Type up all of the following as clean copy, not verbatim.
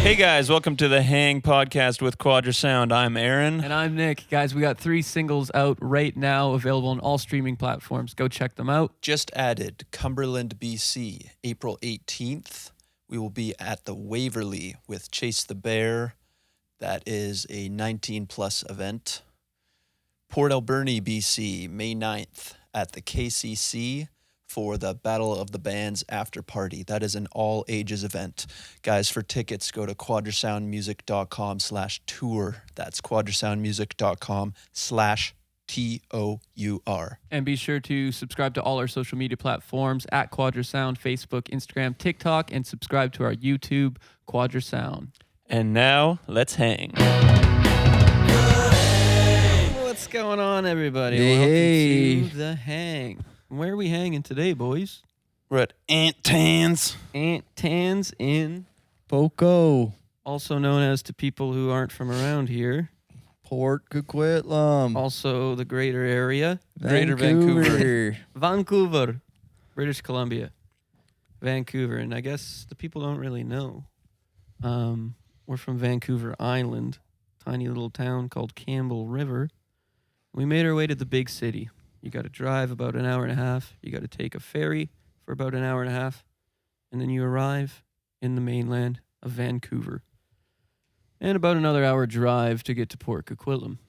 Hey guys, welcome to the Hang Podcast with Quadra Sound. I'm Aaron. And I'm Nick. Guys, we got 3 singles out right now, available on all streaming platforms. Go check them out. Just added Cumberland, BC, April 18th. We will be at the Waverly with Chase the Bear. That is a 19-plus event. Port Alberni, BC, May 9th at the KCC for the Battle of the Bands after party. That is an all-ages event. Guys, for tickets, go to quadrasoundmusic.com/tour. That's quadrasoundmusic.com/TOUR. And be sure to subscribe to all our social media platforms at Quadra Sound, Facebook, Instagram, TikTok, and subscribe to our YouTube, Quadra Sound. And now, let's hang. What's going on, everybody? Hey. Welcome to The Hang. Where are we hanging today, boys? We're at Aunt Tan's. Aunt Tan's in, Poco, also known as to people who aren't from around here, Port Coquitlam, also the greater area, Greater Vancouver. Vancouver, British Columbia, Vancouver. And I guess the people don't really know. We're from Vancouver Island, tiny little town called Campbell River. We made our way to the big city. You got to drive about an hour and a half. You got to take a ferry for about an hour and a half. And then you arrive in the mainland of Vancouver. And about another hour drive to get to Port Coquitlam.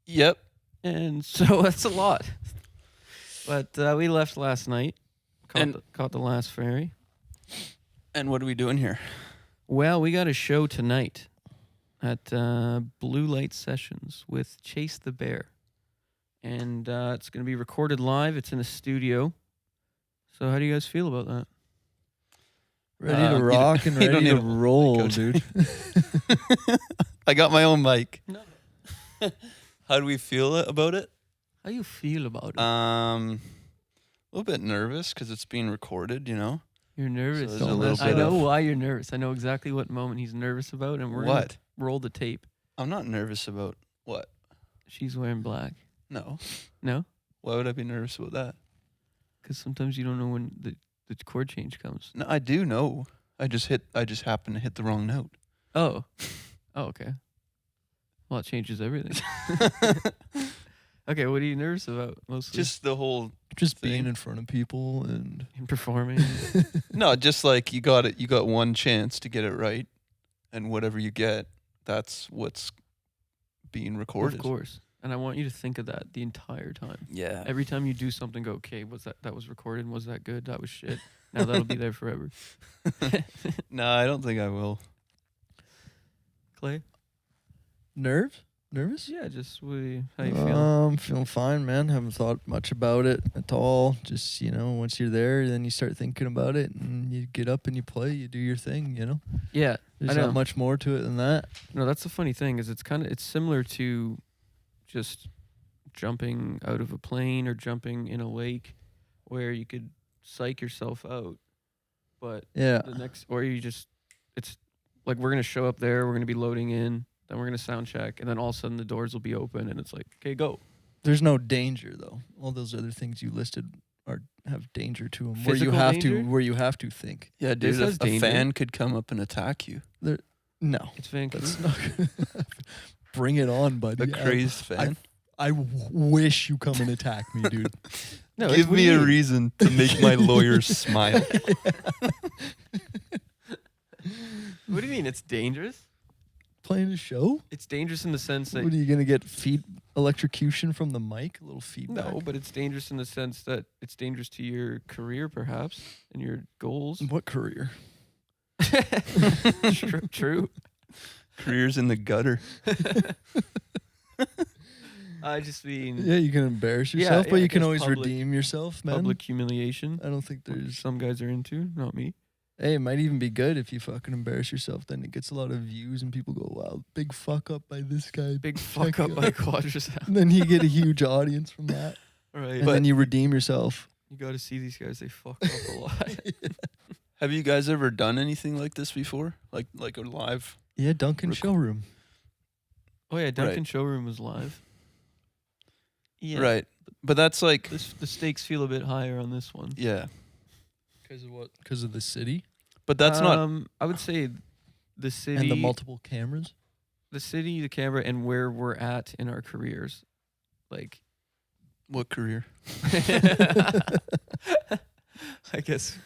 Yep. And so that's a lot. But we left last night. And- Caught the last ferry. And what are we doing here? Well, we got a show tonight at Blue Light Sessions with Chase the Bear. And it's going to be recorded live. It's in a studio. So how do you guys feel about that? ready to rock and you don't ready to need a roll, mic, dude. I got my own mic. No. How do we feel about it? How you feel about it? A little bit nervous because it's being recorded, you know? You're nervous. so there's a little I bit know of- why you're nervous. I know exactly what moment he's nervous about, and we're going What? to roll the tape. I'm not nervous about what? She's wearing black. No. No? Why would I be nervous about that? Because sometimes you don't know when the chord change comes. No, I do know. I just happened to hit the wrong note. Oh. Oh, okay. Well, it changes everything. Okay, what are you nervous about mostly? Just the whole Just thing. being in front of people and in performing. No, just like you got one chance to get it right, and whatever you get, that's what's being recorded. Of course. And I want you to think of that the entire time. Yeah. Every time you do something, go, okay, that was recorded? Was that good? That was shit. Now that'll be there forever. No, I don't think I will. Clay? nerves. Yeah, just how you feel? Feeling fine, man. Haven't thought much about it at all. Just, once you're there, then you start thinking about it and you get up and you play, you do your thing, Yeah, There's I know. not much more to it than that. No, that's the funny thing is it's similar to just jumping out of a plane or jumping in a lake where you could psych yourself out. But Yeah. it's like we're going to show up there, we're going to be loading in, then we're going to sound check, and then all of a sudden the doors will be open and it's like, okay, go. There's no danger though. All those other things you listed have danger to them. Physical danger? Where you have to think. Yeah, This dude, has a danger. fan could come up and attack you. No. It's Vancouver. That's not bring it on, buddy. A crazed fan. I wish you come and attack me, dude. No, Give what do me you a mean? reason to make my lawyers smile. What do you mean it's dangerous? Playing a show? It's dangerous in the sense that What are you gonna get? Electrocution from the mic? A little feedback? no, but it's dangerous in the sense that it's dangerous to your career, perhaps, and your goals. What career? True. Careers in the gutter. I just mean Yeah, you can embarrass yourself, yeah, but I you can guess always public- redeem yourself, man. public humiliation. I don't think Which there's. some guys are into, not me. Hey, it might even be good if you fucking embarrass yourself. Then it gets a lot of views, and people go, "Wow, big fuck up by this guy." Big Check fuck up it by out." Quadra Sound. And then you get a huge audience from that, Right. and But- then you redeem yourself. You got to see these guys. They fuck up a lot. Have you guys ever done anything like this before? Like a live? Yeah, Duncan showroom. Oh yeah, Duncan Right. Showroom was live. Yeah. Right. But that's like, The stakes feel a bit higher on this one. yeah. Because of what? Because of the city. But that's not. I would say the city, And the multiple cameras. the camera, and where we're at in our careers. Like, What career? I guess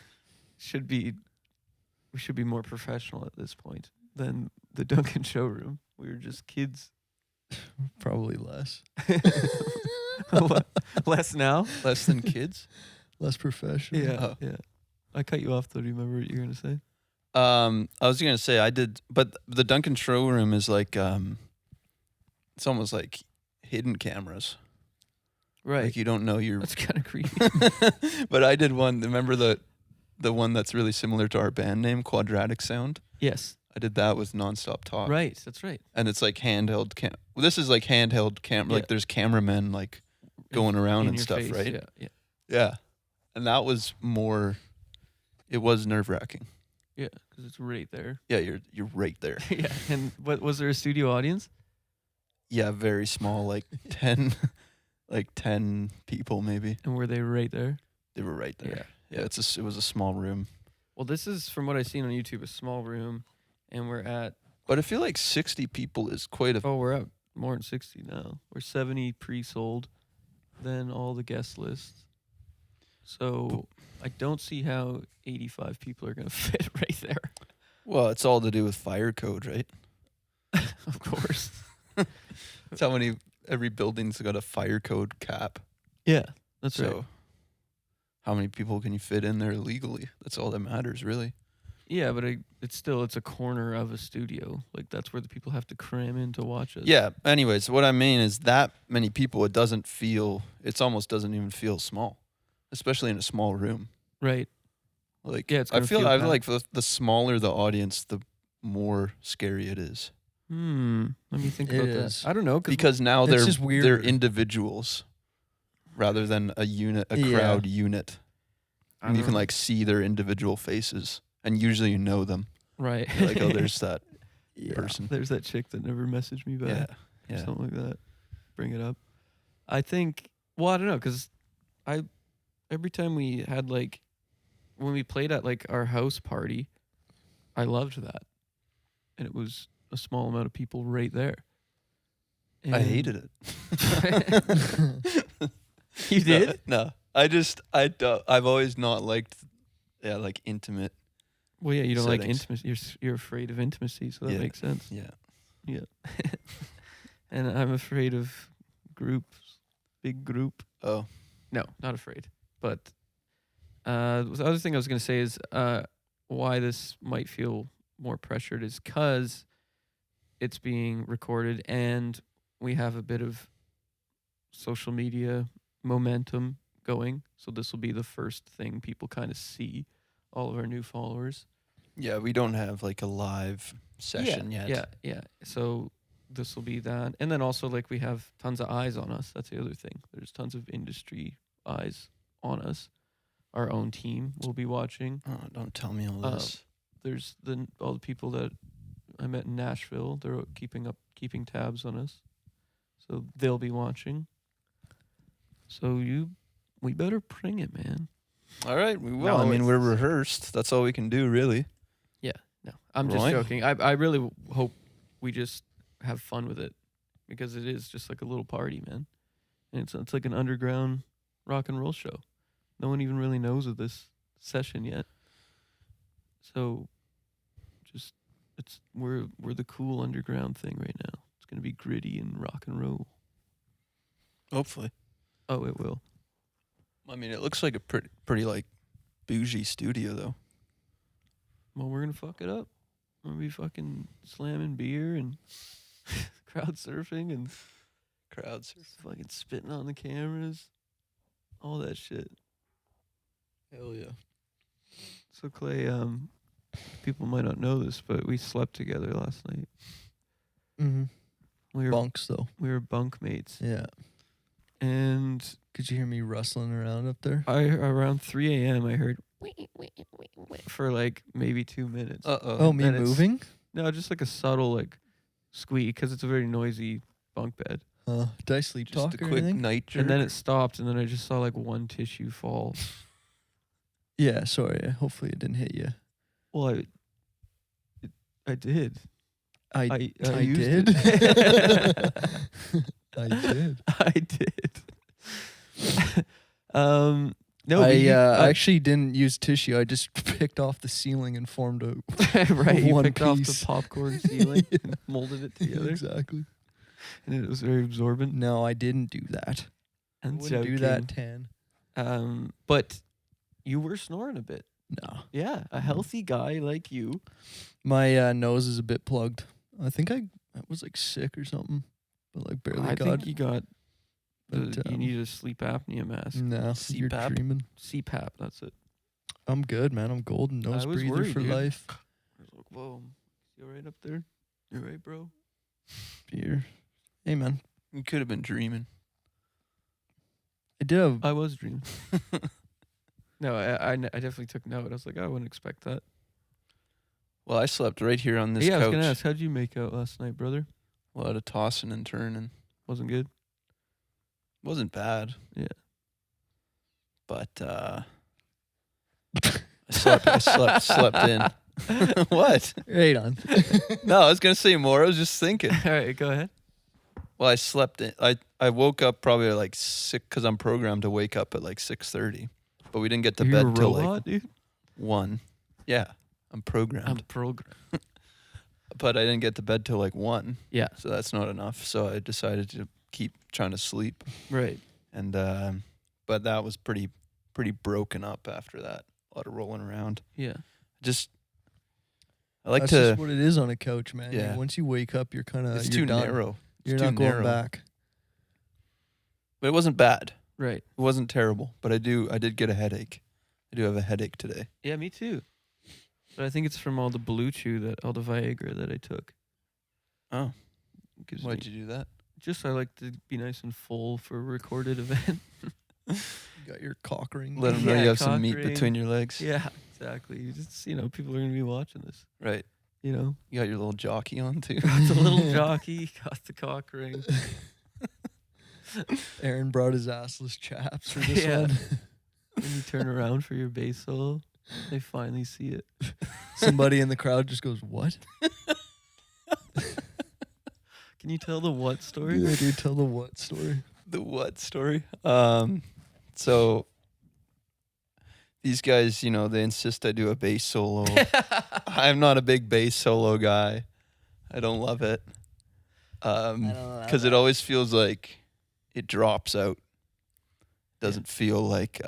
we should be more professional at this point than the Duncan showroom. We were just kids. Probably less. Less now? Less than kids? Less professional. Yeah. Oh. Yeah. I cut you off though. Do you remember what you were gonna say? I was gonna say I did, but the Duncan showroom is like it's almost like hidden cameras. Right. Like you don't know you're. That's kind of creepy. But I did one. Remember the one that's really similar to our band name, Quadra Sound. Yes. I did that with nonstop talk. Right. That's right. And it's like handheld cam. Well, this is like handheld camera. Yeah. Like there's cameramen like going around In and your stuff, face, right? Yeah. Yeah. Yeah. And that was more. It was nerve wracking. Yeah. Because it's right there. Yeah, you're right there. Yeah. And what was there a studio audience? Yeah, very small, like 10, like 10 people maybe. And were they right there? They were right there. Yeah. Yeah, it was a small room. Well, this is from what I've seen on YouTube, a small room, and we're at. But I feel like 60 people is quite a. Oh, we're at more than 60 now. We're 70 pre-sold, then all the guest lists. So I don't see how 85 people are going to fit right there. Well, it's all to do with fire code, right? Of course. That's how many. Every building's got a fire code cap. Yeah, that's So, right. how many people can you fit in there legally? That's all that matters, really. Yeah, but it's a corner of a studio. Like that's where the people have to cram in to watch us. Yeah. Anyways, what I mean is that many people, it almost doesn't even feel small, especially in a small room. Right. Like, Yeah, it's I gonna feel feel packed. like the smaller the audience, the more scary it is. Let me think It about is. that. I don't know Because now It's they're just they're weirder. individuals rather than a Yeah. crowd unit. I And you don't can know. like see their individual faces, and usually you know them. Right. You're like, oh, there's that Yeah. person. There's that chick that never messaged me back. Yeah, Or yeah. something like that. Bring it up. I think. Well, I don't know, because every time we had like when we played at like our house party, I loved that, and it was a small amount of people right there. I And- hated it. You did? No. I've always not liked, like intimate. Well, yeah, you don't like Settings. intimacy. You're afraid of intimacy, so that Yeah. makes sense. Yeah. Yeah. And I'm afraid of groups, big group. Oh, No, not afraid. But the other thing I was going to say is why this might feel more pressured is because it's being recorded and we have a bit of social media momentum going. So this will be the first thing people kind of see, all of our new followers. yeah. We don't have like a live session yet. Yeah, yeah. So this will be that. And then also like we have tons of eyes on us. That's the other thing. There's tons of industry eyes on us. Our own team will be watching. Oh, don't tell me all this. There's all the people that I met in Nashville. They're keeping tabs on us. So they'll be watching. So we better bring it, man. All right, we will. No, I mean, it's- we're rehearsed. That's all we can do, really. No, I'm just Right. joking. I really hope we just have fun with it because it is just like a little party, man. And it's like an underground rock and roll show. No one even really knows of this session yet. So just we're the cool underground thing right now. It's gonna be gritty and rock and roll. Hopefully. Oh, it will. I mean, it looks like a pretty like bougie studio, though. Well, we're gonna fuck it up. We're gonna be fucking slamming beer and crowd surfing and Crowds. fucking spitting on the cameras, all that shit. Hell yeah. So Clay, people might not know this, but we slept together last night. Mm-hmm. We were Bunks though. we were bunkmates, Yeah. and Could you hear me rustling around up there? around 3 a.m. I heard for like maybe 2 minutes. Oh, me and it's- moving? No, just like a subtle like squeak because it's a very noisy bunk bed. Did I sleep Just talk a or quick anything? night jerk. And then it stopped, and then I just saw like one tissue fall. Yeah, sorry. Hopefully it didn't hit you. Well, I did. I used did. it. I did. I did. No, I but you, actually didn't use tissue. I just picked off the ceiling and formed a right. You one picked off piece. the popcorn ceiling and molded it together, Exactly. and it was very absorbent. No, I didn't do that. I And wouldn't do that, Tan. But you were snoring a bit. No. Yeah, a healthy guy like you. My nose is a bit plugged. I think I was like sick or something, but like barely I got. think you got. But, You need a sleep apnea mask. No, you're CPAP? dreaming. CPAP. That's it. I'm good, man. I'm golden. Nose I was breather worried, for dude. life. I was like, whoa, you all right up there? You all right, bro? Beer. Hey, man. You could have been dreaming. I did have. I was dreaming. No, I definitely took note. I was like, I wouldn't expect that. Well, I slept right here on this yeah, couch. I was gonna ask, how'd you make out last night, brother? A lot of tossing and turning. Wasn't good. Wasn't bad. Yeah. But I slept in. What? Right on. No, I was gonna say more. I was just thinking. All right, go ahead. Well, I slept in. I woke up probably at like 6 because I'm programmed to wake up at like 6:30. But we didn't get to You're bed a till robot, like dude. 1. Yeah, I'm programmed. I'm programmed. But I didn't get to bed till like 1. Yeah. So that's not enough. So I decided to keep trying to sleep. Right. And but that was pretty broken up after that. A lot of rolling around. Yeah. I like That's to. just what it is on a couch, man. Yeah. Once you wake up, you're kind of. It's you're too done. narrow. You're It's not too going narrow. back. But it wasn't bad. Right. It wasn't terrible. But I did get a headache. I do have a headache today. Yeah, me too. But I think it's from all the Blue Chew all the Viagra that I took. Oh, Gives why'd me- you do that? Just I like to be nice and full for a recorded event. You got your cock ring. Let them know Yeah, you have some cock meat ring. between your legs. Yeah, exactly. You just people are gonna be watching this. Right. You know, You got your little jockey on too. got the little jockey, got the cock ring. Aaron brought his assless chaps for this Yeah. one. When you turn around for your bass solo, they finally see it. Somebody in the crowd just goes, "What?" Can you tell the what story? Yeah, dude, tell the what story. The what story? So these guys, they insist I do a bass solo. I'm not a big bass solo guy. I don't love it. Because it always feels like it drops out. Doesn't feel like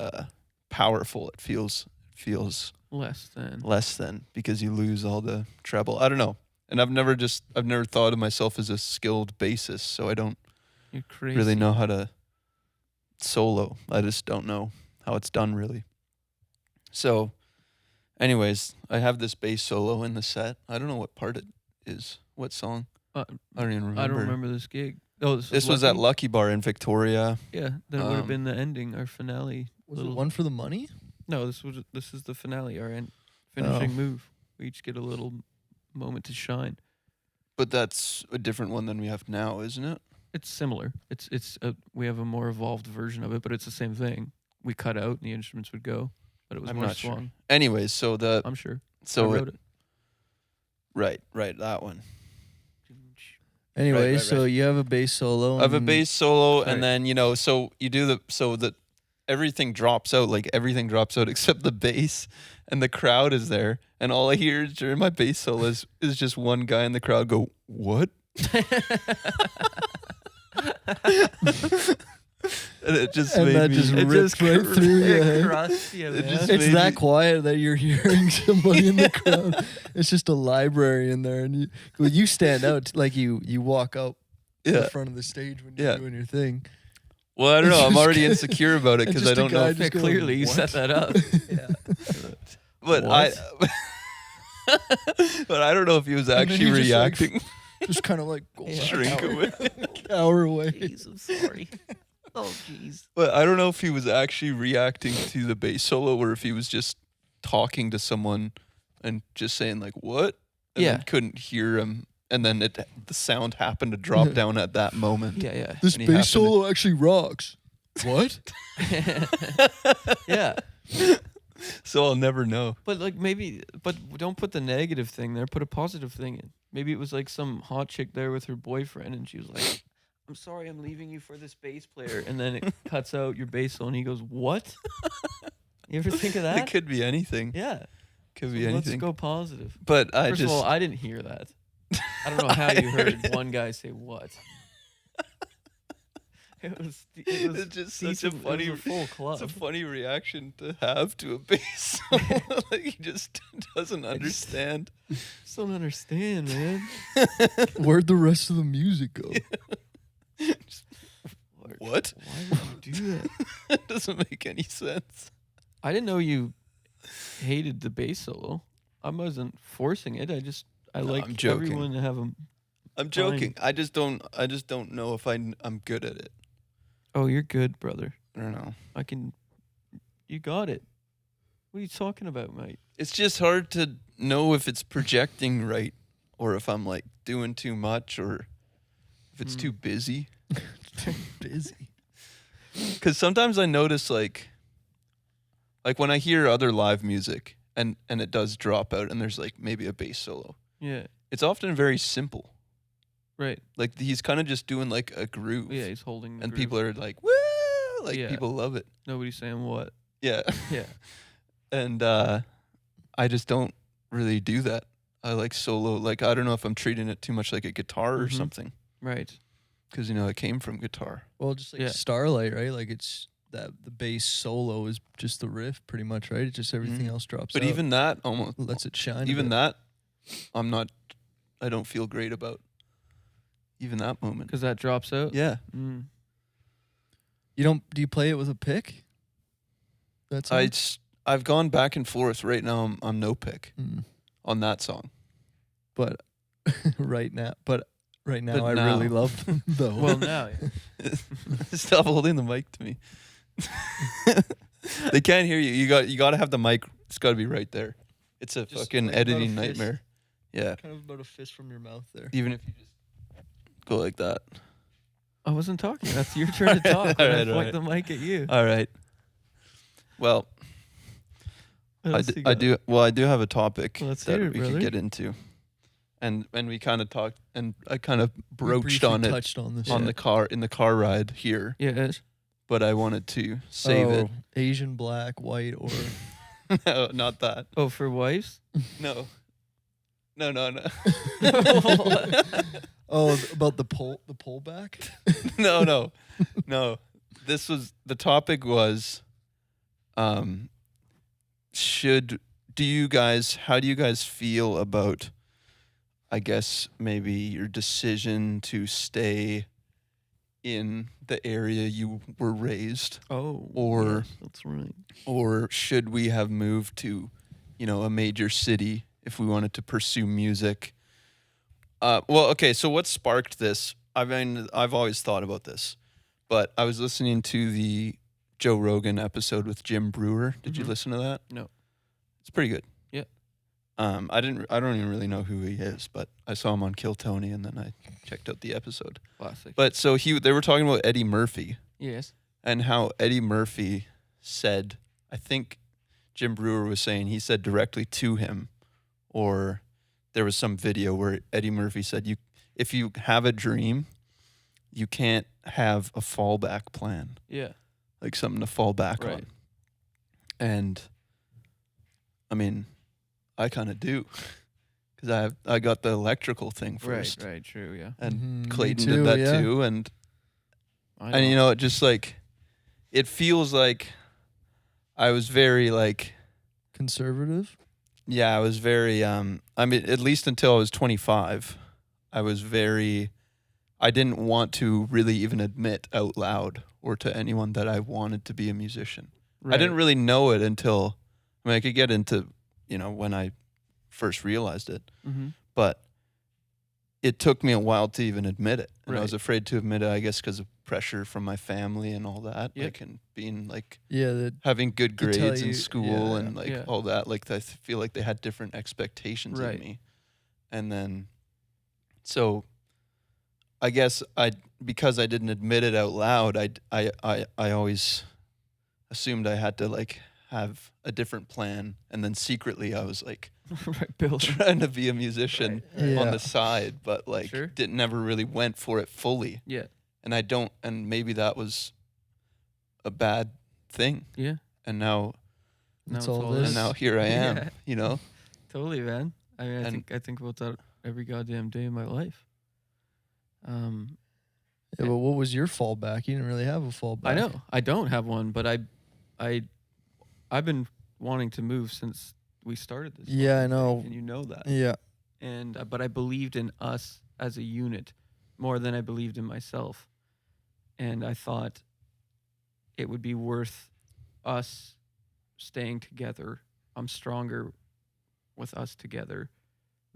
powerful. It feels Less than. less than because you lose all the treble. I don't know. And I've never thought of myself as a skilled bassist, so I don't You're crazy. really know how to solo. I just don't know how it's done really. So anyways, I have this bass solo in the set. I don't know what part it is. What song? I don't even remember. I don't remember this gig. Oh, This was at Lucky Bar in Victoria. Yeah, that would have been the ending, our finale. Was it one for the money? No, this is the finale, our finishing move. We each get a little moment to shine. But that's a different one than we have now, isn't it? It's similar. We have a more evolved version of it, but it's the same thing. We cut out and the instruments would go, but it was I'm more not sure. swung. Anyways, so I'm sure. so I wrote it. right, that one. Anyway, right, so right. you have a bass solo. I have a and- bass solo, Sorry. and then so you do that everything drops out, like everything drops out except the bass, and the crowd is there, and all I hear during my bass solo is just one guy in the crowd go, "What?" And it just And made that me. just It ripped right through your head. crushed you, It man. just It's made that me- quiet that you're hearing somebody in the crowd. It's just a library in there, and you stand out like you walk out to the Yeah. front of the stage when you're Yeah. doing your thing. Well, I don't It's know. I'm just- already insecure about it and because just I a don't know. guy If, Yeah, just going, clearly, you set "What?" that up. but but I don't know if he was then actually he just, like, reacting. Just kind of like go Yeah. Shrink cower, away. cower away. Jeez, I'm sorry. Oh, jeez. But I don't know if he was actually reacting to the bass solo or if he was just talking to someone and just saying like "what?" and Yeah. then couldn't hear him, and then the sound happened to drop down at that moment. Yeah, yeah. This And he bass happened to- solo actually rocks. What? Yeah. So I'll never know. But like maybe, but don't put the negative thing there. Put a positive thing in. Maybe it was like some hot chick there with her boyfriend, and she was like, "I'm sorry, I'm leaving you for this bass player," and then it cuts out your bass solo, and he goes, "What?" You ever think of that? It could be anything. Yeah. Could So be anything. let's go positive. But I First just of all, I didn't hear that. I don't know how you heard one guy say what. It was it's just such a decent- funny it was a full club. It's a funny reaction to have to a bass solo. Like he just doesn't understand. Just don't understand, man. Where'd the rest of the music go? What? Why would you do that? It doesn't make any sense. I didn't know you hated the bass solo. I wasn't forcing it. I No, like I'm joking. everyone to have a. I'm joking. I just don't know if I'm good at it. Oh, you're good, brother. I don't know. You got it. What are you talking about, mate? It's just hard to know if it's projecting right or if I'm like doing too much or if it's too busy. Busy. Because sometimes I notice like when I hear other live music and it does drop out and there's like maybe a bass solo. Yeah. It's often very simple. Right. Like he's kind of just doing like a groove. Yeah, he's holding the and groove. people are like, woo! Like Yeah. people love it. Nobody's saying what. Yeah. Yeah. And I just don't really do that. I like solo. Like I don't know if I'm treating it too much like a guitar or Mhm. something. Right. Because, you know, it came from guitar. Well, just like Yeah. Starlight, right? Like it's that the bass solo is just the riff, pretty much, right? It's just everything Mhm. else drops. But out. even that almost, lets it shine. a even bit. that, I don't feel great about. Even that moment. Because that drops out. Yeah. Mm. Do you play it with a pick? That's I've gone back and forth. Right now, I'm no pick on that song. But right now, I now. really love them though. Well, now. Yeah. Stop holding the mic to me. They can't hear you. You got to have the mic. It's got to be right there. It's a Just fucking like about a editing fist. nightmare. Yeah. kind of about a fist from your mouth there. Even if you just go like that. I wasn't talking. That's your turn to talk. When I Alright, point the mic at you. All right. Well, What else you I got? do. Well, I do have a topic Let's that hear it, we brother. could get into, and we kind of talked, and I kind of We broached briefly on it touched on this on the car in the car ride here, Yes. but I wanted to save it. Asian, black, white, or No, not that. Oh, for wives? No. about the pullback. No. This was the topic was, how do you guys feel about, I guess maybe your decision to stay in the area you were raised, Oh. Or- yes, that's right. or should we have moved to, a major city if we wanted to pursue music? Well, okay, so what sparked this? I mean, I've always thought about this, but I was listening to the Joe Rogan episode with Jim Brewer. Did you Mhm. listen to that? No. It's pretty good. Yeah. I don't even really know who he is, but I saw him on Kill Tony and then I checked out the episode. Classic. But so they were talking about Eddie Murphy yes. and how Eddie Murphy said, I think Jim Brewer was saying he said directly to him, or there was some video where Eddie Murphy said, if you have a dream, you can't have a fallback plan, Yeah. like something to fall back Right. on. And I mean, I kind of do, because I got the electrical thing first, Right. True. Yeah. and Mhm, me Clayton too, did that yeah. too, and I it just like, it feels like I was very like, Conservative. yeah, I was very, I mean, at least until I was 25, I didn't want to really even admit out loud or to anyone that I wanted to be a musician. I didn't really know it until, I mean, I could get into, when I first realized it, Mm-hmm. but it took me a while to even admit it. And I Right. was afraid to admit it, I guess, because of pressure from my family and all that. Yep. Like, and being like, Yeah, having good To tell grades in you- school yeah. and like Yeah. all that. Like I feel like they had different expectations Right. of me. And then, so I guess because I didn't admit it out loud, I always assumed I had to like have a different plan, and then secretly I was like Right, Bill. trying to be a musician right. on Yeah. the side, but like Sure. never really went for it fully. Yeah. And maybe that was a bad thing. Yeah. And now Now It's it's all all this. and now here I am, Yeah. you know. Totally, man. I mean, And- I think about that every goddamn day of my life. Yeah, but what was your fallback? You didn't really have a fallback. I know I don't have one, but I've been wanting to move since we started this. Yeah, I fucking know. thing, and you know that. Yeah. And but I believed in us as a unit more than I believed in myself, and I thought it would be worth us staying together. I'm stronger with us together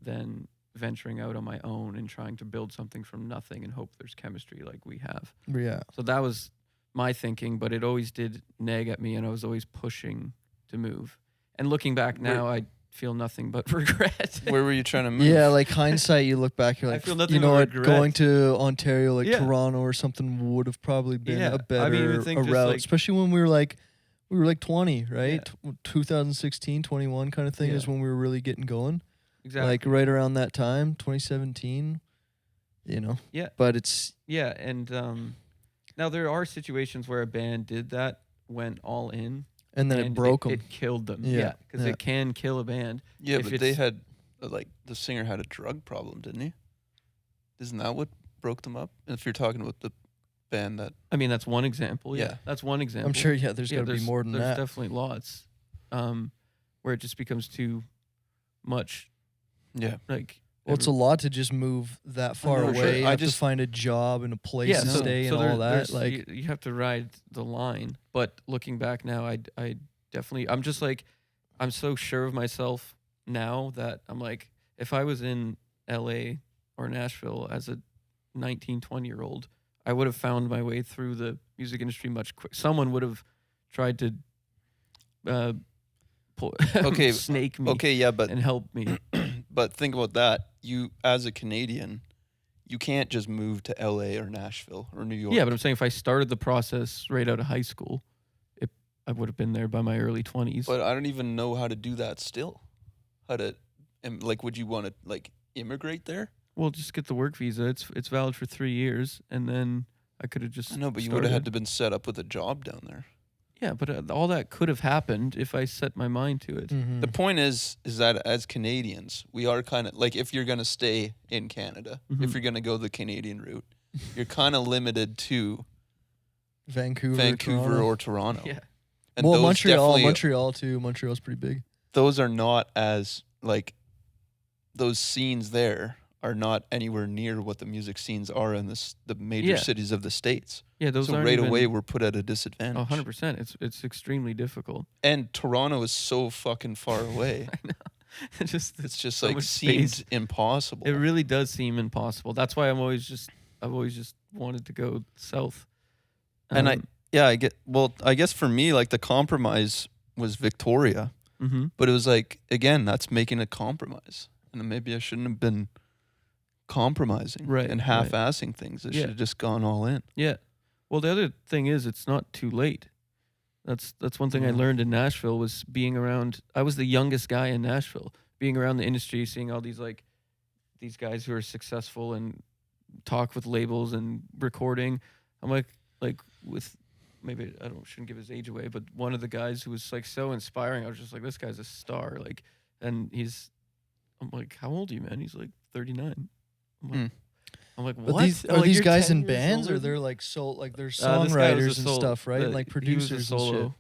than venturing out on my own and trying to build something from nothing and hope there's chemistry like we have. Yeah. So that was my thinking, but it always did nag at me, and I was always pushing to move. And looking back now, I feel nothing but regret. Where were you trying to move? Yeah, like hindsight, you look back, you're I like, feel nothing you know but what, regret. going to Ontario, like Yeah. Toronto or something, would have probably been Yeah, a I better mean, even think a just, route, like- especially when we were like 20, right? Yeah. 2016, 21 kind of thing Yeah. is when we were really getting going. Exactly. Like right around that time, 2017, you know. Yeah. But it's Yeah, and now there are situations where a band did that, went all in, and then and it broke them. It killed them. Yeah, Yeah, because yeah. it can kill a band. Yeah, if but they it's- had like the singer had a drug problem, didn't he? Isn't that what broke them up? If you're talking about the band that I mean, that's one example. Yeah, Yeah. that's one example. I'm sure, yeah, there's got to be more than there's that. definitely lots, where it just becomes too much. yeah. Like, Well, it's a lot to just move that far know, for away. sure. You I have to just- find a job and a place yeah, to so, stay so and all that. there's- Like, you have to ride the line. But looking back now, I definitely, I'm just like, I'm so sure of myself now that I'm like, if I was in LA or Nashville as a 19, 20-year-old, I would have found my way through the music industry much quicker. Someone would have tried to Okay, snake me Okay, yeah, but and help me. but think about that. You as a Canadian, you can't just move to LA or Nashville or New York. Yeah, but I'm saying if I started the process right out of high school, I would have been there by my early 20s. But I don't even know how to do that still. How to like would you want to like immigrate there? Well, just get the work visa. It's valid for 3 years, and then I could have just. I know, but you would have had to started. been set up with a job down there. Yeah, but all that could have happened if I set my mind to it. mhm. The point is that as Canadians, we are kind of like if you're going to stay in Canada, if Mhm. you're going to go the Canadian route, you're kind of limited to Vancouver, Vancouver Toronto. or Toronto. Yeah, And well, those definitely- Montreal too. Montreal's pretty big. those are not as like those scenes there are not anywhere near what the music scenes are in the major Yeah. cities of the States. yeah. Those So aren't right even, away we're put at a disadvantage. 100%. It's extremely difficult. And Toronto is so fucking far away. I know. It's It's so like much seems space. impossible. It really does seem impossible. That's why I've always just wanted to go south. And I guess for me like the compromise was Victoria, Mm-hmm. but it was like again that's making a compromise. And maybe I shouldn't have been compromising Right, and right. half-assing things. I Yeah. should have just gone all in. Yeah. Well, the other thing is it's not too late. That's one thing I Mhm. learned in Nashville was being around. I was the youngest guy in Nashville, being around the industry, seeing all these guys who are successful and talk with labels and recording. I'm like with maybe shouldn't give his age away, but one of the guys who was like so inspiring. I was just like, this guy's a star. Like, and I'm like, how old are you, man? He's like 39. I'm like, But what? these I'm are like, these "You're guys 10 in years bands older or than they're me?" like they're This guy was a songwriters and solo- stuff, right? the- Like he was a producers and shit.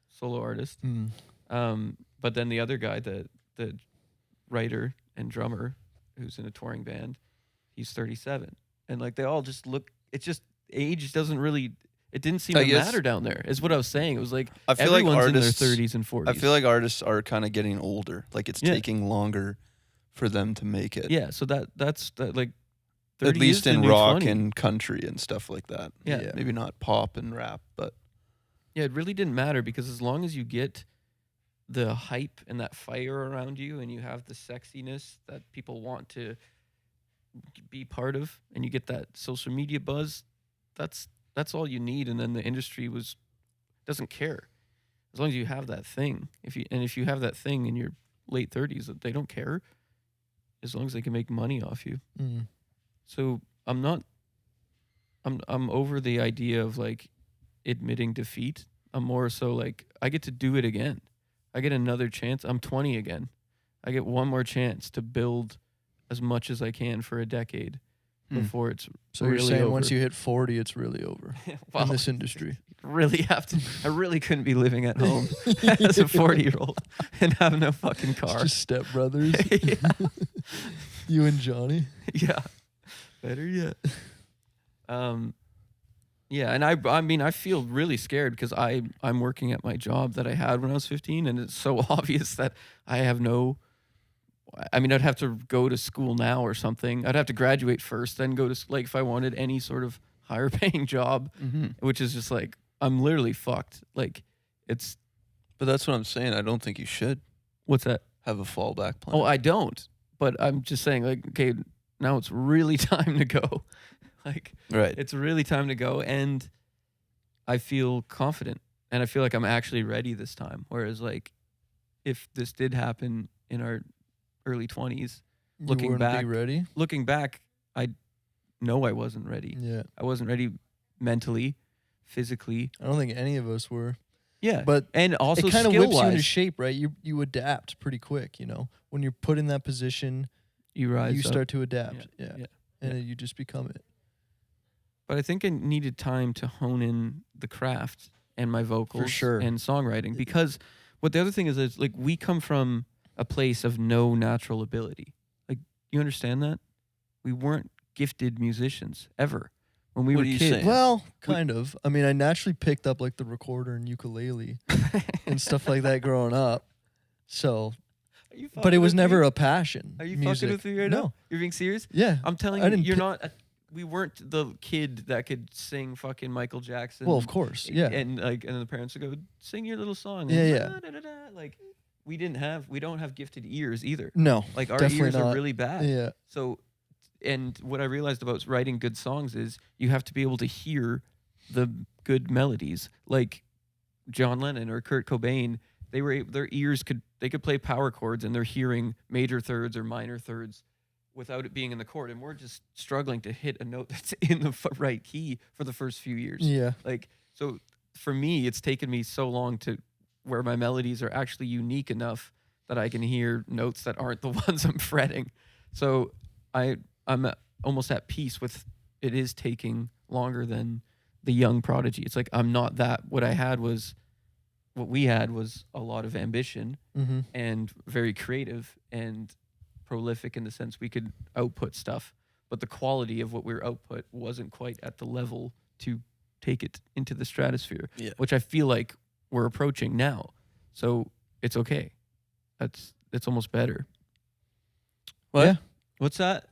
solo artist. Mm. But then the other guy, the writer and drummer, who's in a touring band, he's 37, and like they all just look. It's just age doesn't really. It didn't seem I to guess- matter down there. Is what I was saying. It was like I feel like everyone's artists in their 30s and 40s. I feel like artists are kind of getting older. Like it's Yeah. taking longer for them to make it. yeah. So that's like. At 30 least is the in new rock 20. and country and stuff like that. Yeah. Maybe not pop and rap, but Yeah, it really didn't matter because as long as you get the hype and that fire around you and you have the sexiness that people want to be part of and you get that social media buzz, that's all you need, and then the industry doesn't care. as long as you have that thing, if you have that thing in your late 30s, that they don't care as long as they can make money off you. Mm. So I'm over the idea of like admitting defeat. I'm more so like I get to do it again. I get another chance. I'm 20 again. I get one more chance to build as much as I can for a decade before it's So really you're saying over. once you hit 40, it's really over in this industry. Really have to. I really couldn't be living at home as a 40-year-old and have no fucking car. It's just stepbrothers. Yeah. You and Johnny. Yeah. Better yet. Yeah, and I mean I feel really scared because I'm working at my job that I had when I was 15, and it's so obvious that I have no. I mean, I'd have to go to school now or something. I'd have to graduate first, then go to like if I wanted any sort of higher paying job, which is just like I'm literally fucked. Like it's. But that's what I'm saying. I don't think you should What's that? have a fallback plan. Oh, I don't. But I'm just saying, like, okay, now it's really time to go. Like, right. it's really time to go, and I feel confident, and I feel like I'm actually ready this time. Whereas, like, if this did happen in our early 20s, Looking back, I know I wasn't ready. Yeah. I wasn't ready mentally, physically. I don't think any of us were. Yeah, But and also it kind of whips you into skill-wise, shape, right? You adapt pretty quick, you know. When you're put in that position, you rise you up. start to adapt. Yeah. And you just become it. But I think I needed time to hone in the craft and my vocals sure. and songwriting, because what the other thing is like we come from a place of no natural ability. Like, you understand that? We weren't gifted musicians ever when we What were are you kids. saying? Well, kind of. I mean, I naturally picked up like the recorder and ukulele and stuff like that growing up. So, Are you but it was fucking with never me? a passion. Are you music. fucking with me right No. now? You're being serious? Yeah. I'm telling I you, didn't you're pick- not. We weren't the kid that could sing fucking Michael Jackson. Well, of course. Yeah. And the parents would go, sing your little song. Yeah, And yeah. da-da-da-da. Like, we don't have gifted ears either. No. Like, our definitely ears not. are really bad. Yeah. So, and what I realized about writing good songs is you have to be able to hear the good melodies. Like John Lennon or Kurt Cobain, their ears could play power chords and they're hearing major thirds or minor thirds without it being in the chord. And we're just struggling to hit a note that's in the right key for the first few years. Yeah. Like, so for me, it's taken me so long to where my melodies are actually unique enough that I can hear notes that aren't the ones I'm fretting. So I'm almost at peace with it is taking longer than the young prodigy. It's like I'm not that. What we had was a lot of ambition Mm-hmm. and very creative and prolific in the sense we could output stuff, but the quality of what we were output wasn't quite at the level to take it into the stratosphere, which I feel like we're approaching now. So it's okay. It's almost better. What? Yeah. What's that?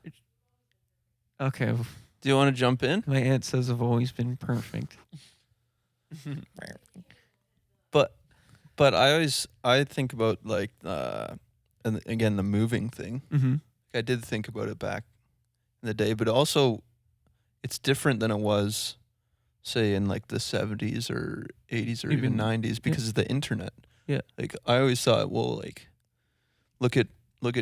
Okay. Do you want to jump in? My aunt says I've always been perfect. But I think about like and again the moving thing. Mm-hmm. I did think about it back in the day, but also it's different than it was, say, in like the 70s or 80s or even 90s because of the internet. Yeah. Like I always thought, well, like look at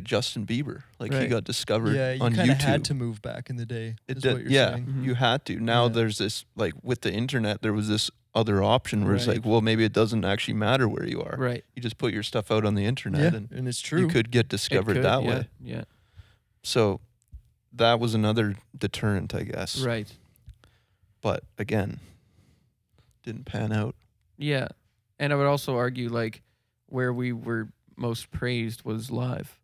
Justin Bieber. Like he Right. got discovered Yeah, you on kind of YouTube. had to move back in the day. It Is did, what you're yeah, saying. Mhm. you had to. Now Yeah. there's this, like with the internet, there was this other option where it's Right. like, well, maybe it doesn't actually matter where you are. Right. You just put your stuff out on the internet Yeah, and and it's true. you could get It discovered could, that yeah, way. Yeah. So that was another deterrent, I guess. Right. But again, didn't pan out. Yeah. And I would also argue like where we were most praised was live.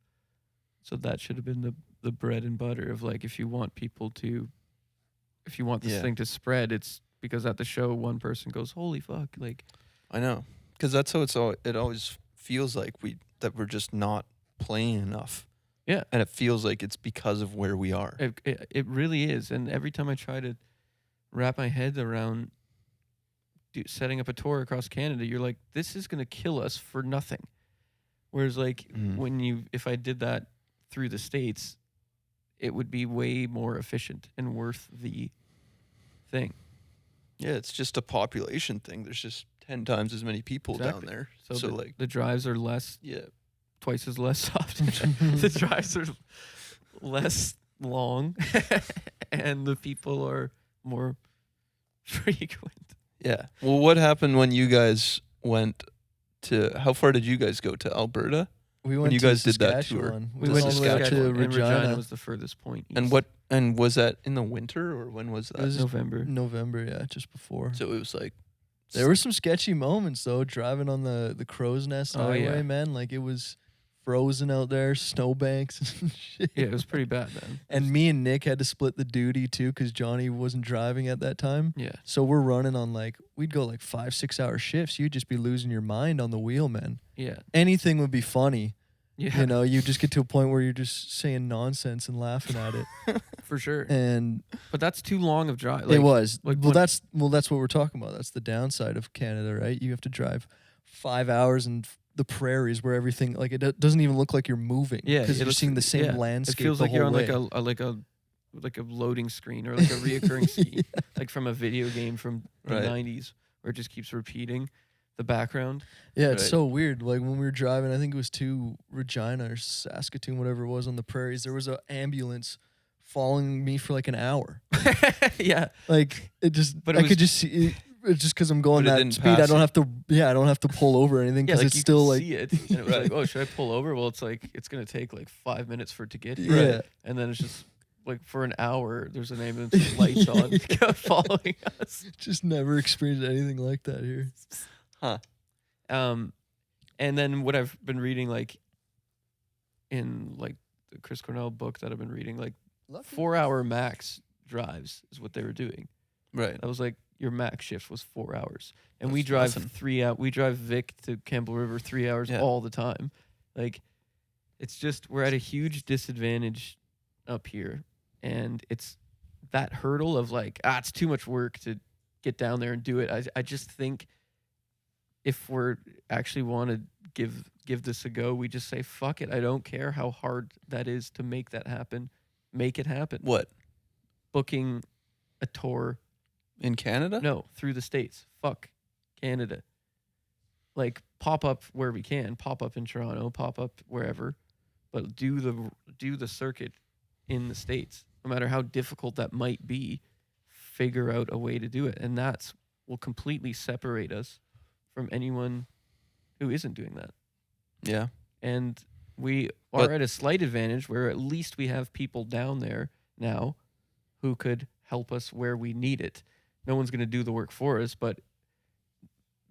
So that should have been the bread and butter of like if you want this Yeah. thing to spread, it's because at the show one person goes, "Holy fuck." Like I know. Because that's how it always feels like that we're just not playing enough. Yeah. And it feels like it's because of where we are. it really is. And every time I try to wrap my head around setting up a tour across Canada, you're like, this is going to kill us for nothing. Whereas like if I did that through the States, it would be way more efficient and worth the thing. Yeah, it's just a population thing. There's just 10 times as many people down Exactly. there. So, So the, like, the drives are less, yeah, twice as less often. The drives are less long, and the people are more frequent. yeah. Well, what happened when you guys went to? How far did you guys go to Alberta? We When went you to guys did that tour. Saskatchewan. We To went all to the way up Saskatchewan, to and Regina Regina. was the furthest point. And east. what? And was that in the winter or when was that? It was November? November, yeah, just before. So it was like. There were some sketchy moments though, driving on the Crow's Nest Oh, Highway, yeah. man. Like it was frozen out there, snowbanks and shit. Yeah, it was pretty bad, man. And me and Nick had to split the duty too, because Johnny wasn't driving at that time. Yeah. So we're running on we'd go 5-6 hour shifts. You'd just be losing your mind on the wheel, man. Yeah. Anything would be funny. Yeah. You know, you just get to a point where you're just saying nonsense and laughing at it. For sure. And But that's too long of drive. it was. like well, when- that's what we're talking about. That's the downside of Canada, right? You have to drive 5 hours in the prairies where everything it doesn't even look like you're moving. Yeah, because it you're looks- seeing the same yeah. landscape. It feels the like you're whole on way. like a loading screen or like a reoccurring scene, Yeah. like from a video game from the Right. 90s, where it just keeps repeating the background. Yeah, it's Right. so weird. Like when we were driving, I think it was to Regina or Saskatoon, whatever it was, on the prairies. There was an ambulance following me for an hour. Yeah. Like it just, But it I was- could just see it. It's just because I'm going But it that didn't speed. I pass don't you. have to. Yeah, I don't have to pull over or anything Yeah, because like it's you still could see it. And it was Right. like, oh, should I pull over? Well, it's going to take 5 minutes for it to get here. Yeah. And then it's just for an hour, there's an ambulance with lights on following us. Just never experienced anything like that here. Huh. And then what I've been reading, in the Chris Cornell book that I've been reading, 4-hour max drives is what they were doing. Right. That was your max shift was 4 hours, and we That's drive nothing. 3 out. We drive Vic to Campbell River 3 hours Yeah. all the time. It's just we're at a huge disadvantage up here, and it's that hurdle of it's too much work to get down there and do it. I just think if we're actually want to give this a go, we just say fuck it. I don't care how hard that is to make that happen. Make it happen. What? Booking a tour. In Canada? No, through the States. Fuck Canada. Pop up where we can. Pop up in Toronto. Pop up wherever. But do the circuit in the States. No matter how difficult that might be, figure out a way to do it. And will completely separate us from anyone who isn't doing that. Yeah. And we are But- at a slight advantage where at least we have people down there now who could help us where we need it. No one's going to do the work for us, but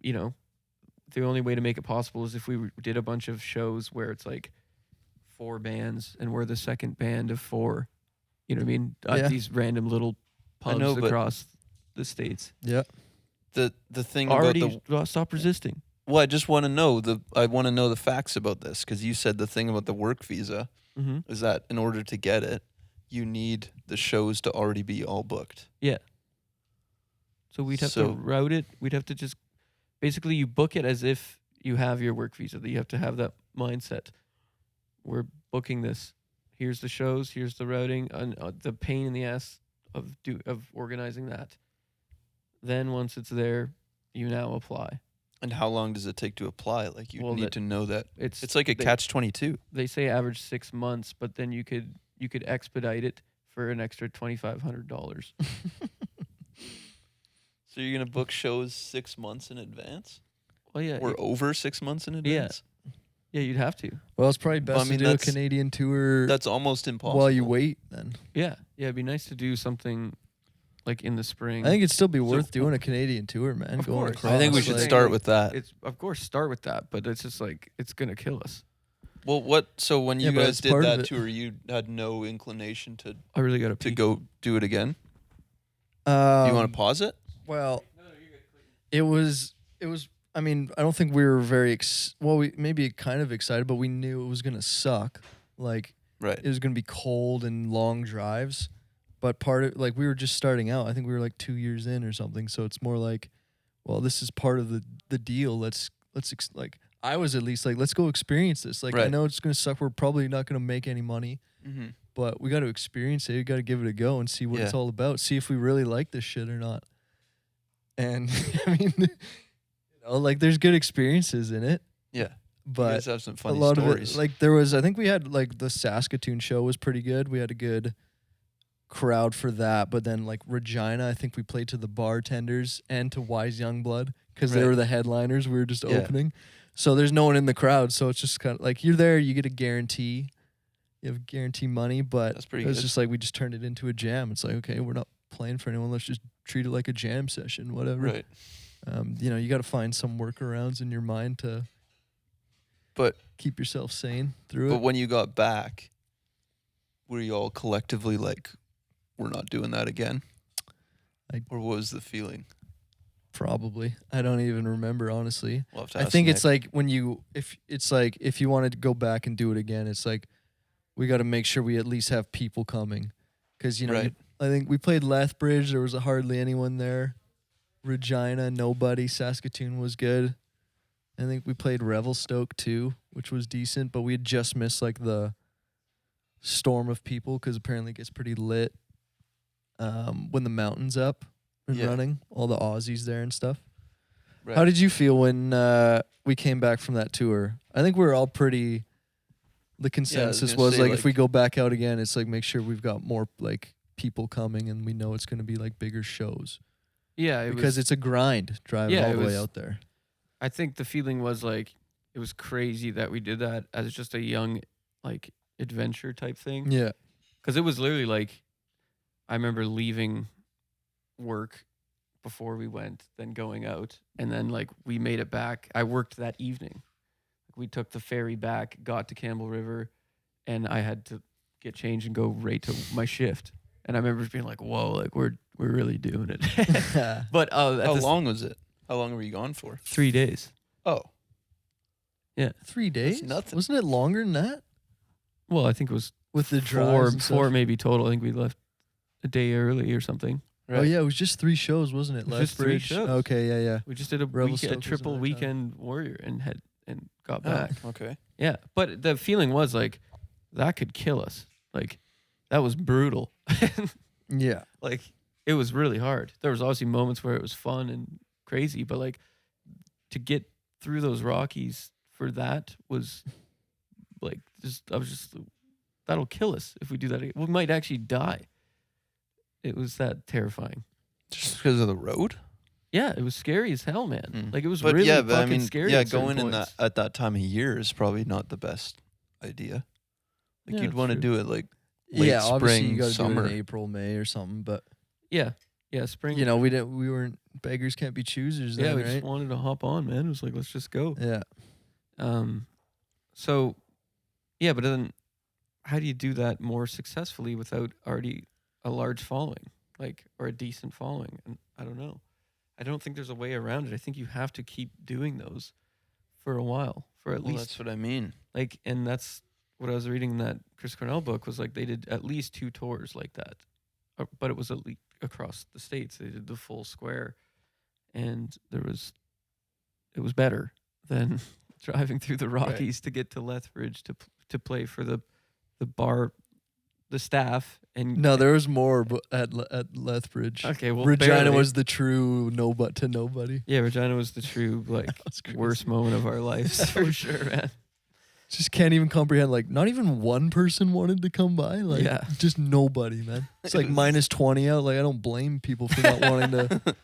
the only way to make it possible is if we did a bunch of shows where it's 4 bands and we're the second band of 4. You know what I mean? Yeah. These random little pubs know, but- across the States. Yeah. The thing Already about the stop resisting. well, I just want to know the facts about this because you said the thing about the work visa Mm-hmm. is that in order to get it, you need the shows to already be all booked. Yeah. So we'd have to So- route it. We'd have to just basically you book it as if you have your work visa. That you have to have that mindset. We're booking this. Here's the shows. Here's the routing. And the pain in the ass of organizing that. Then once it's there, you now apply. And how long does it take to apply? You Well, need to know that. It's It's like a catch-22. They say average 6 months, but then you could expedite it for an extra $2,500. So you're gonna book shows 6 months in advance, Well, yeah, or over 6 months in advance? yeah, you'd have to. Well, it's probably Well, I best mean, to do a that's- Canadian tour That's almost impossible. while you wait. Then Yeah, it'd be nice to do something in the spring. I think it'd still be worth doing a Canadian tour, man. Of Going course. across. I think we Like- should start with that. It's of course start with that, but it's just it's gonna kill us. Well, so when Yeah, you but guys it's did part of that it. tour, you had no inclination to I really gotta pee. go do it again? You Um, want to pause it? Well, it was. I mean, I don't think we were very. We maybe kind of excited, but we knew it was gonna suck. Like Right. it was gonna be cold and long drives. But part of we were just starting out. I think we were 2 years in or something. So it's more well, this is part of the deal. Let's I was at least let's go experience this. I Right. know it's gonna suck. We're probably not gonna make any money, Mm-hmm. but we got to experience it. We got to give it a go and see what it's Yeah. all about. See if we really like this shit or not. And I mean, Like there's good experiences in it, Yeah. You but guys have some a funny lot stories. of it, like there was, I think we had like the Saskatoon show was pretty good. We had a good crowd for that, but then like Regina, I think we played to the bartenders and to Wise Youngblood because they Right. were the headliners. We were just Yeah. opening, so there's no one in the crowd. So it's just kind of like you're there, you get a guarantee, you have guarantee money, but That's pretty it was good. just like we just turned it into a jam. It's like, okay, we're not playing for anyone. Let's just treat it like a jam session, whatever. Right. You got to find some workarounds in your mind to But keep yourself sane through but it. when you got back, were you all collectively like, we're not doing that again? Or what was the feeling? Probably. I don't even remember, honestly. We'll have to I ask think Nick. it's like if you wanted to go back and do it again, it's like we got to make sure we at least have people coming. Because, Right. I think we played Lethbridge. There was hardly anyone there. Regina, nobody. Saskatoon was good. I think we played Revelstoke too, which was decent. But we had just missed like the storm of people because apparently it gets pretty lit when the mountain's up and Yeah. running. All the Aussies there and stuff. Right. How did you feel when we came back from that tour? I think we were all pretty. The consensus gonna was say, like if we like- go back out again, it's like make sure we've got more like people coming and we know it's going to be like bigger shows Yeah, because it's a grind driving Yeah, all it the way was- out there. I think the feeling was like it was crazy that we did that as just a young like adventure type thing. Yeah, Because it was literally like, I remember leaving work before we went, then going out, and then like we made it back. I worked that evening. We took the ferry back, got to Campbell River, and I had to get changed and go right to my shift. And I remember just being like, "Whoa, like we're really doing it." But How long was it? How long were you gone for? 3 days. Oh, 3 days. nothing. Wasn't it longer than that Well, I think it was with the four, drives and stuff? four maybe total. I think we left a day early or something. Oh yeah, it was just 3 shows, wasn't it? It was just 3 Lethbridge. shows. Okay, yeah. We just did a Revelstoke was triple another time. weekend warrior and got Oh, back. okay. Yeah, but the feeling was like that could kill us. Like that was brutal. Yeah. Like it was really hard. There was obviously moments where it was fun and crazy, but like to get through those Rockies for that was like I was just that'll kill us if we do that. We might actually die. It was that terrifying. Just because of the road? Yeah, it was scary as hell, man. Mm. Like it was But really yeah, fucking but I mean, scary. yeah, at certain going in that points. at that time of year is probably not the best idea. Like Yeah, you'd that's want to true. do it like late Yeah, obviously spring, you got to do summer. it in April, May or something, but Yeah, spring. we weren't beggars can't be choosers Yeah, then, we right? just wanted to hop on, man. It was like let's just go. Yeah. So, yeah, but then how do you do that more successfully without already a large following, like, or a decent following? And I don't know. I don't think there's a way around it. I think you have to keep doing those for a while, for at Well, least that's what I mean. like, and that's what I was reading in that Chris Cornell book was like they did at least 2 tours like that, but it was across the states. They did the full square, and it was better than driving through the Rockies to get to Lethbridge to play for the bar, the staff, and No, there was more at Lethbridge. okay, well, Regina barely. was the true to nobody. Yeah, Regina was the true like was crazy. worst moment of our lives for sure, man. Just can't even comprehend. Like, not even one person wanted to come by. Like, Yeah. just nobody, man. It's like It was- minus 20 out. Like, I don't blame people for not wanting to.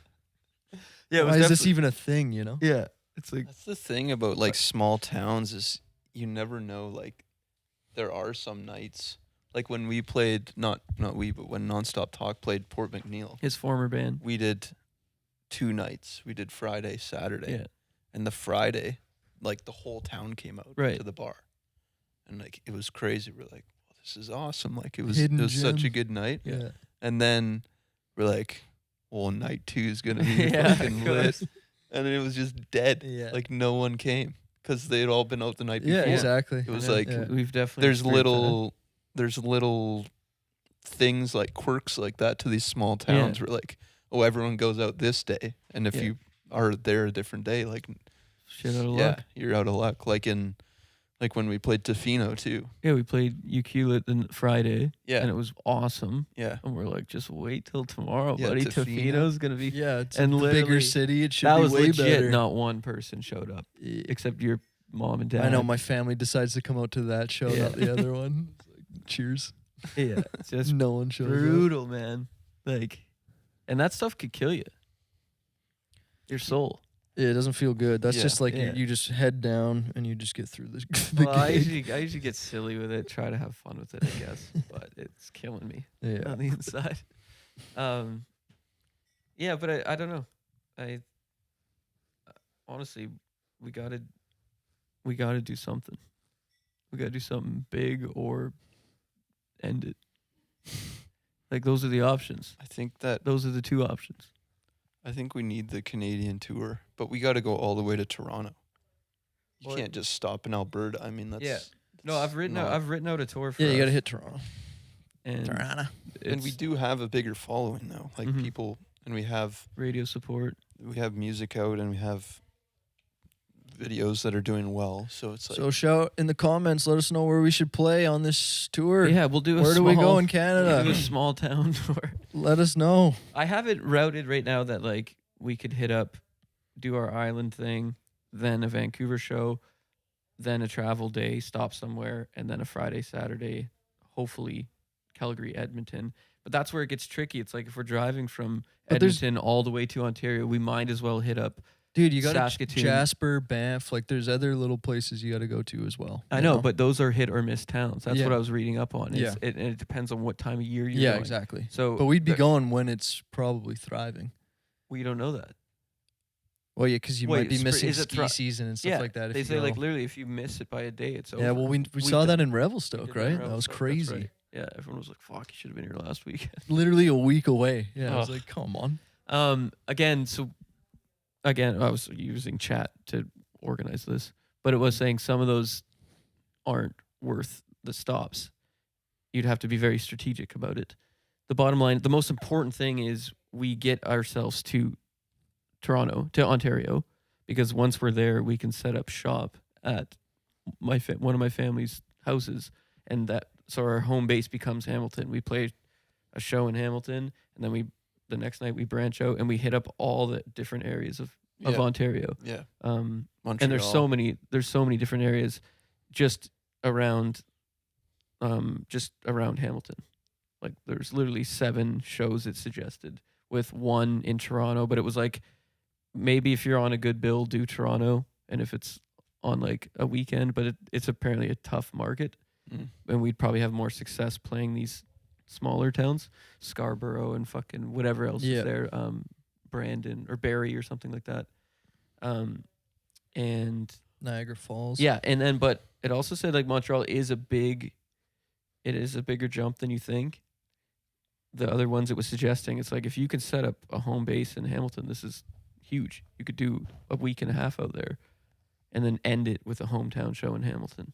Yeah, Why is this even a thing? You know? Yeah, it's like That's the thing about like small towns is you never know. Like there are some nights, like when we played, not we, but when Nonstop Talk played Port McNeil, his former band. we did 2 nights. We did Friday, Saturday, Yeah. and the Friday, like the whole town came out Right. to the bar, and like it was crazy. We're like, well, this is awesome. Like it was Hidden such a gem. good night. Yeah. And then we're like, well, night 2 is gonna be Yeah, fucking of lit. course. And then it was just dead. Yeah. Like no one came because they had all been out the night Yeah, before. exactly. It was Yeah, like yeah. we've definitely there's experienced little things like quirks like that to these small towns where like, oh, everyone goes out this day, and if Yeah. you are there a different day, like that. Shit out of yeah, luck. you're out of luck. Like in Like when we played Tofino too. Yeah, we played Ukulele the Friday. Yeah. And it was awesome. Yeah. And we're like, just wait till tomorrow, Yeah, buddy. Tofino. Tofino's gonna be. Yeah, it's And the bigger literally, city. It should That be was way legit. better. Not one person showed up except your mom and dad. I know my family decides to come out to that show, Yeah. not the other one. It's like, cheers. Yeah, it's just No one shows up. brutal, man. Like, and that stuff could kill you. Your soul. Yeah, it doesn't feel good. That's Yeah. just like Yeah. you just head down and you just get through the Well, I gig. usually get silly with it, try to have fun with it, I guess, but it's killing me Yeah. on the inside. Yeah, but I don't know. I honestly, we gotta do something. We gotta do something big or end it. Like those are the options. I think that Those are the two options. I think we need the Canadian tour, but we got to go all the way to Toronto. You Well, can't just stop in Alberta. I mean, that's Yeah. No, I've written out. not- I've written out a tour for Yeah, you got to us, hit Toronto. and and we it's do have a bigger following though. Like Mhm. people, and we have radio support. music out, and we have videos that are doing well. So it's like So shout in the comments. Let us know where we should play on this tour. Yeah, we'll do a Where do we go in Canada? We'll do a small town tour. Let us know. I have it routed right now that like we could hit up, do our island thing, then a Vancouver show, then a travel day, stop somewhere, and then a Friday, Saturday, hopefully Calgary, Edmonton. But that's where it gets tricky. It's like if we're driving from But there's- Edmonton all the way to Ontario, we might as well hit up. Dude, you got Saskatoon. Jasper, Banff. Like, there's other little places you got to go to as well. I you know, but those are hit or miss towns. That's Yeah. what I was reading up on. Yeah. And it depends on what time of year you're yeah, going. exactly. So, But we'd be there- going when it's probably thriving. We don't know that. Well, yeah, because you Wait, might be missing is it ski thri- season and stuff like that. If They you say like go. literally if you miss it by a day, it's over. Yeah, well, we We've saw that done- in we Revelstoke, did that in right? That was Revelstoke, that's crazy. right. Yeah, everyone was like, "Fuck, you should have been here last weekend." Literally a week away. Yeah, I was Ugh. like, come on. Again, I was using chat to organize this, but it was saying some of those aren't worth the stops. You'd have to be very strategic about it. The bottom line, the most important thing is we get ourselves to Ontario, because once we're there, we can set up shop at one of my family's houses, and so our home base becomes Hamilton. We play a show in Hamilton, and then the next night we branch out and we hit up all the different areas of Yeah. Ontario. Yeah. And Montreal. there's so many different areas just around Hamilton. Like there's literally 7 shows it suggested, with 1 in Toronto, but it was like maybe if you're on a good bill, do Toronto, and if it's on like a weekend, but it's apparently a tough market, and we'd probably have more success playing these smaller towns, Scarborough and fucking whatever else Yeah. is there, Brandon or Barrie or something like that. And Niagara Falls. yeah, and then but it also said like Montreal is a bigger jump than you think. The other ones it was suggesting, it's like if you can set up a home base in Hamilton, this is huge. You could do a week and a half out there, and then end it with a hometown show in Hamilton,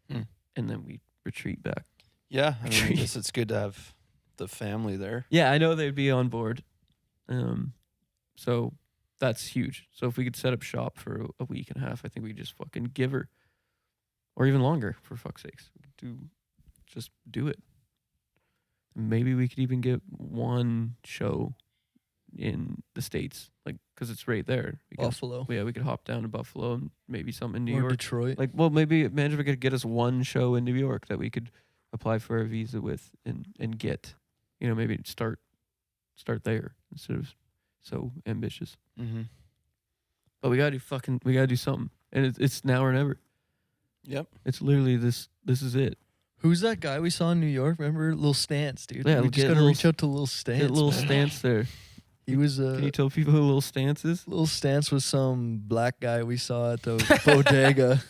and then we retreat back. Yeah, I mean, I guess it's good to have the family there. Yeah, I know they'd be on board. So that's huge. So if we could set up shop for a week and a half, I think we just fucking give her, or even longer, for fuck's sakes. Just do it. Maybe we could even get 1 show in the States, like, because it's right there. Buffalo. Yeah, we could hop down to Buffalo and maybe something in New Or York. Detroit. Like, well, maybe imagine if we could get us 1 show in New York that we could apply for a visa with and get, maybe start there instead of so ambitious. Mm-hmm. But we gotta do something, and it's now or never. Yep. It's literally this is it. Who's that guy we saw in New York? Remember Lil Stance, dude? Yeah, we get just gotta Lil- reach out to Lil Stance. Get Little man. Stance there. He was Can you tell people who Little Stance is? Lil Stance was some black guy we saw at the bodega.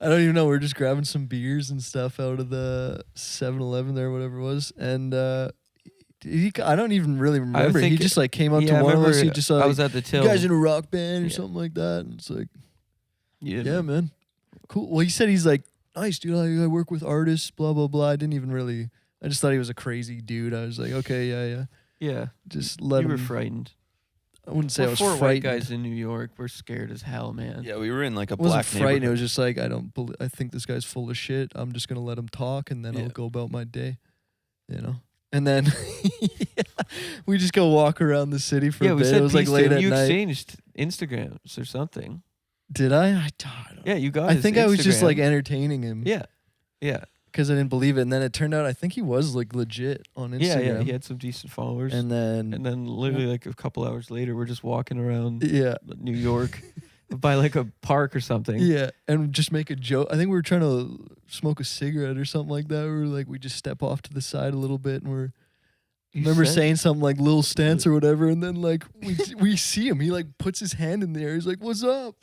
I don't even know. We're just grabbing some beers and stuff out of the 7-Eleven there, whatever it was, and I don't even really remember. He think- just like came up Yeah, to I one of us. remember He just I like, was at the you till. guys in a rock band or Yeah. something like that, and it's like, Yeah. yeah, man, cool. Well, he said he's like, nice, dude. I work with artists, blah blah blah. I just thought he was a crazy dude. I was like, okay, yeah. Yeah. Just let You him. were frightened. I wouldn't say I was Four white frightened. guys in New York. We're scared as hell, man. Yeah, we were in like a I wasn't black frightened. It neighborhood. was just like I think this guy's full of shit. I'm just gonna let him talk, and then Yeah. I'll go about my day. And then we just go walk around the city for a we bit. said It was like peace to late him. at You night. exchanged Instagrams or something. Did I? I don't know. Yeah, you got. I his think I was just Instagram. like entertaining him. Yeah. Because I didn't believe it, and then it turned out I think he was like legit on Instagram. Yeah. He had some decent followers. And then Literally like a couple hours later, we're just walking around yeah. New York by like a park or something. Yeah, and just make a joke. I think we were trying to smoke a cigarette or something like that. We were like, we just step off to the side a little bit, and remember saying something like "Lil Stance" or whatever, and then like we see him. He like puts his hand in the air. He's like, "What's up?"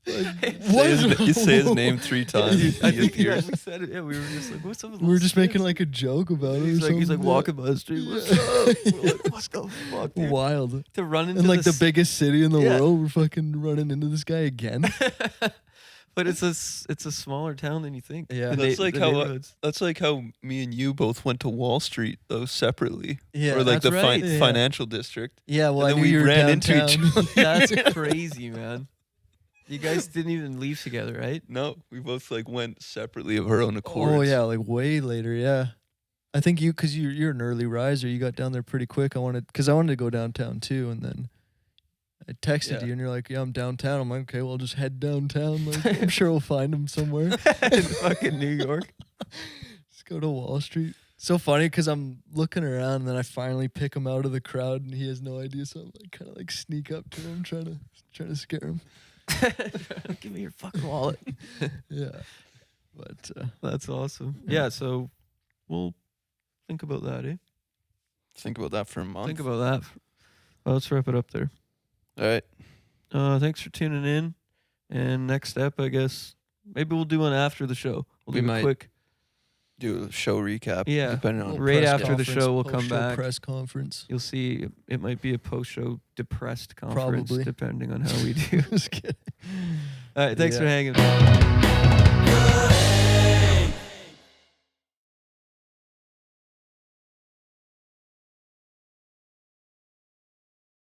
You say his name 3 times. I he think appears. we said it. Yeah, we were just like, "What's up?" with We were Lil just Stance?" making like a joke about it. He's or like something. walking by the street. What's Yeah. up? We're like, what the fuck, dude? Wild. To run into In like the this- biggest city in the Yeah. world, we're fucking running into this guy again. But it's a smaller town than you think. Yeah. The That's like the how neighborhoods. That's like how me and you both went to Wall Street though separately. Yeah, or like that's the right. Yeah. financial district. Yeah, well, And I then knew we you were ran into each downtown. That's crazy, man. You guys didn't even leave together, right? No, we both like went separately of our own accord. Oh yeah, like way later. Yeah, I think because you're an early riser, you got down there pretty quick. I wanted to go downtown too, and then I texted Yeah. you, and you're like, "Yeah, I'm downtown." I'm like, "Okay, well, I'll just head downtown. Like, I'm sure we'll find him somewhere." In fucking New York. Just go to Wall Street. So funny because I'm looking around, and then I finally pick him out of the crowd, and he has no idea. So I'm like, kind of like sneak up to him, trying to scare him. Give me your fucking wallet. Yeah, but That's awesome. Yeah. Yeah, so we'll think about that, eh? Think about that for a month. Think about that. Well, let's wrap it up there. All right. Thanks for tuning in. And next step, I guess, maybe we'll do one after the show. We'll We do might. a quick. Do a show recap. Yeah. Depending on little Right press after the conference, show, we'll come post-show back. Press conference. You'll see it might be a post-show depressed conference, Probably. depending on how we do. Just kidding. All right, thanks Yeah. for hanging.